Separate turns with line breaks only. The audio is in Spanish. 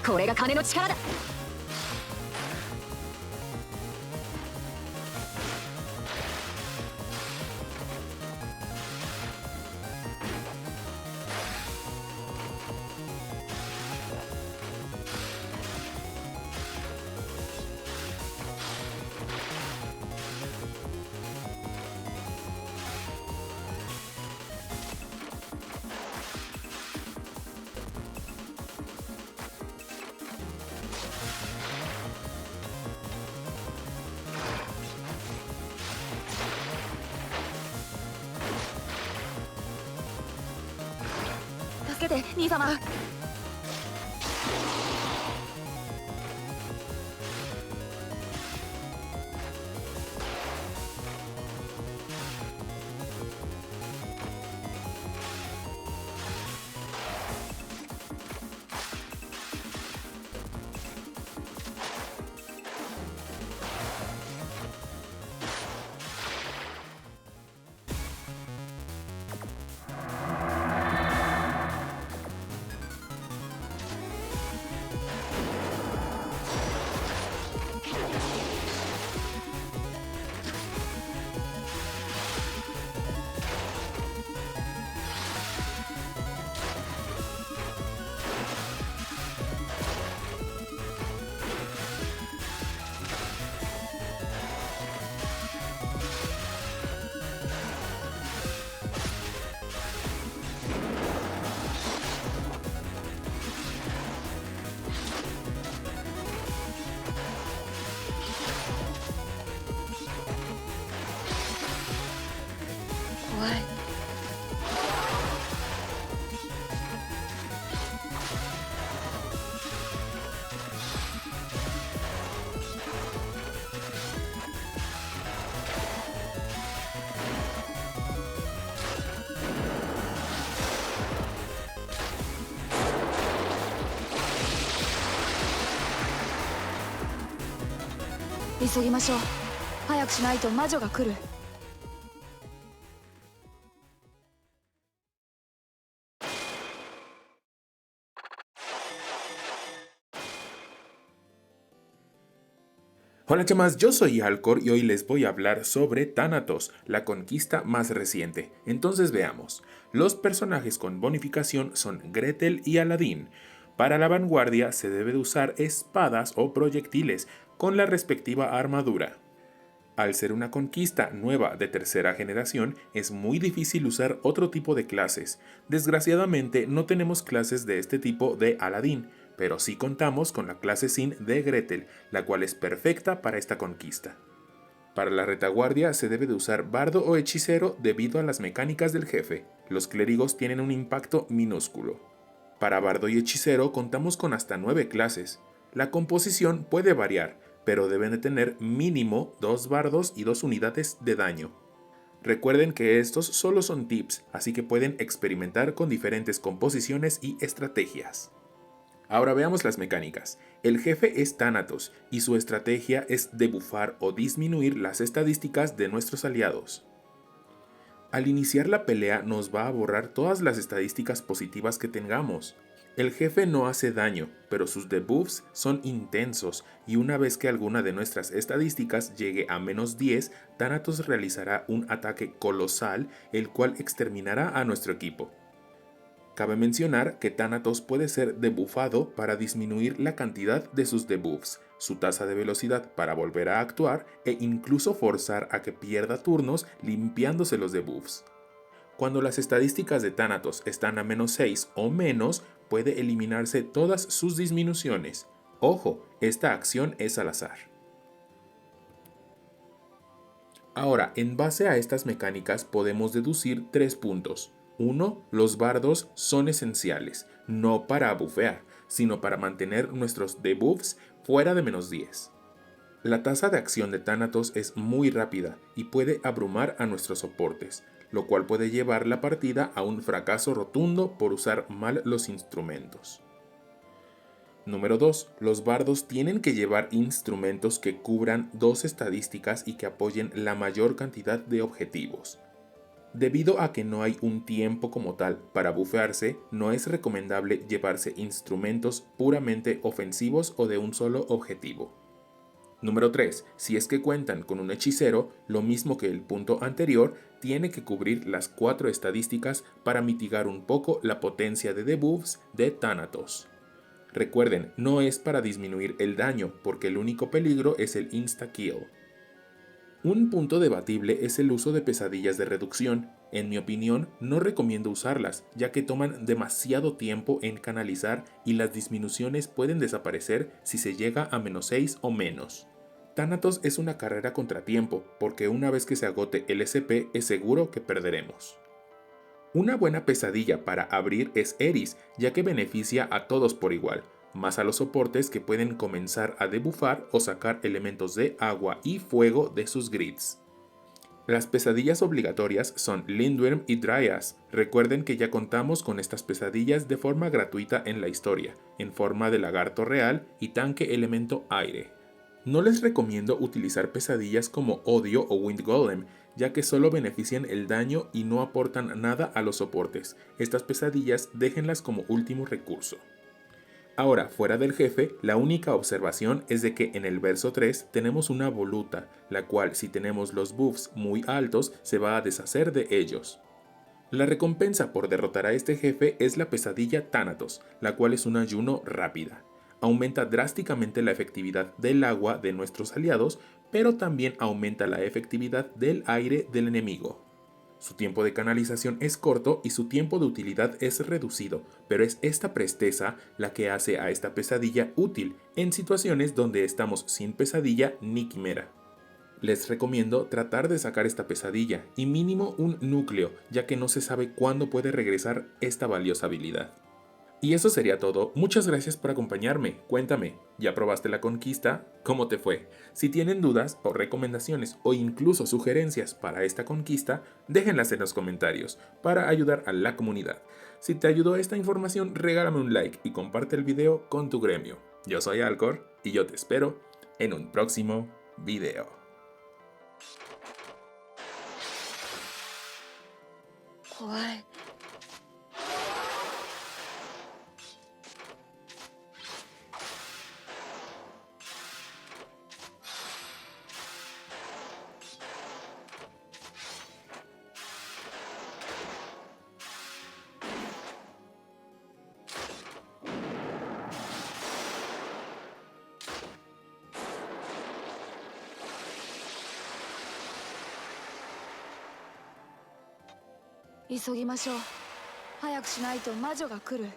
これが金の力だ。助けて兄様。怖い。急ぎましょう。早くしないと魔女が来る。
Hola chamas, yo soy Alcor y hoy les voy a hablar sobre Thanatos, la conquista más reciente. Entonces veamos. Los personajes con bonificación son Gretel y Aladdin. Para la vanguardia se debe de usar espadas o proyectiles con la respectiva armadura. Al ser una conquista nueva de tercera generación, es muy difícil usar otro tipo de clases. Desgraciadamente no tenemos clases de este tipo de Aladdin, pero sí contamos con la clase Sin de Gretel, la cual es perfecta para esta conquista. Para la retaguardia se debe de usar bardo o hechicero debido a las mecánicas del jefe. Los clérigos tienen un impacto minúsculo. Para bardo y hechicero contamos con hasta 9 clases. La composición puede variar, pero deben de tener mínimo 2 bardos y 2 unidades de daño. Recuerden que estos solo son tips, así que pueden experimentar con diferentes composiciones y estrategias. Ahora veamos las mecánicas. El jefe es Thanatos y su estrategia es debufar o disminuir las estadísticas de nuestros aliados. Al iniciar la pelea nos va a borrar todas las estadísticas positivas que tengamos. El jefe no hace daño, pero sus debuffs son intensos y una vez que alguna de nuestras estadísticas llegue a menos 10, Thanatos realizará un ataque colosal el cual exterminará a nuestro equipo. Cabe mencionar que Thanatos puede ser debuffado para disminuir la cantidad de sus debuffs, su tasa de velocidad para volver a actuar e incluso forzar a que pierda turnos limpiándose los debuffs. Cuando las estadísticas de Thanatos están a menos 6 o menos, puede eliminarse todas sus disminuciones. Ojo, esta acción es al azar. Ahora, en base a estas mecánicas podemos deducir 3 puntos. 1. Los bardos son esenciales, no para bufear, sino para mantener nuestros debuffs fuera de menos 10. La tasa de acción de Thanatos es muy rápida y puede abrumar a nuestros soportes, lo cual puede llevar la partida a un fracaso rotundo por usar mal los instrumentos. Número 2. Los bardos tienen que llevar instrumentos que cubran 2 estadísticas y que apoyen la mayor cantidad de objetivos. Debido a que no hay un tiempo como tal para bufearse, no es recomendable llevarse instrumentos puramente ofensivos o de un solo objetivo. Número 3. Si es que cuentan con un hechicero, lo mismo que el punto anterior, tiene que cubrir las 4 estadísticas para mitigar un poco la potencia de debuffs de Thanatos. Recuerden, no es para disminuir el daño, porque el único peligro es el insta-kill. Un punto debatible es el uso de pesadillas de reducción. En mi opinión, no recomiendo usarlas, ya que toman demasiado tiempo en canalizar y las disminuciones pueden desaparecer si se llega a -6 o menos. Thanatos es una carrera contra tiempo, porque una vez que se agote el SP es seguro que perderemos. Una buena pesadilla para abrir es Eris, ya que beneficia a todos por igual, más a los soportes que pueden comenzar a debufar o sacar elementos de agua y fuego de sus grids. Las pesadillas obligatorias son Lindwyrm y Dryas. Recuerden que ya contamos con estas pesadillas de forma gratuita en la historia, en forma de lagarto real y tanque elemento aire. No les recomiendo utilizar pesadillas como Odio o Wind Golem, ya que solo benefician el daño y no aportan nada a los soportes. Estas pesadillas déjenlas como último recurso. Ahora, fuera del jefe, la única observación es de que en el verso 3 tenemos una voluta, la cual si tenemos los buffs muy altos se va a deshacer de ellos. La recompensa por derrotar a este jefe es la pesadilla Thanatos, la cual es una ayuno rápida. Aumenta drásticamente la efectividad del agua de nuestros aliados, pero también aumenta la efectividad del aire del enemigo. Su tiempo de canalización es corto y su tiempo de utilidad es reducido, pero es esta presteza la que hace a esta pesadilla útil en situaciones donde estamos sin pesadilla ni quimera. Les recomiendo tratar de sacar esta pesadilla y mínimo un núcleo, ya que no se sabe cuándo puede regresar esta valiosa habilidad. Y eso sería todo. Muchas gracias por acompañarme. Cuéntame, ¿ya probaste la conquista? ¿Cómo te fue? Si tienen dudas o recomendaciones o incluso sugerencias para esta conquista, déjenlas en los comentarios para ayudar a la comunidad. Si te ayudó esta información, regálame un like y comparte el video con tu gremio. Yo soy Alcor y yo te espero en un próximo video.
怖い。急ぎましょう。早くしないと魔女が来る。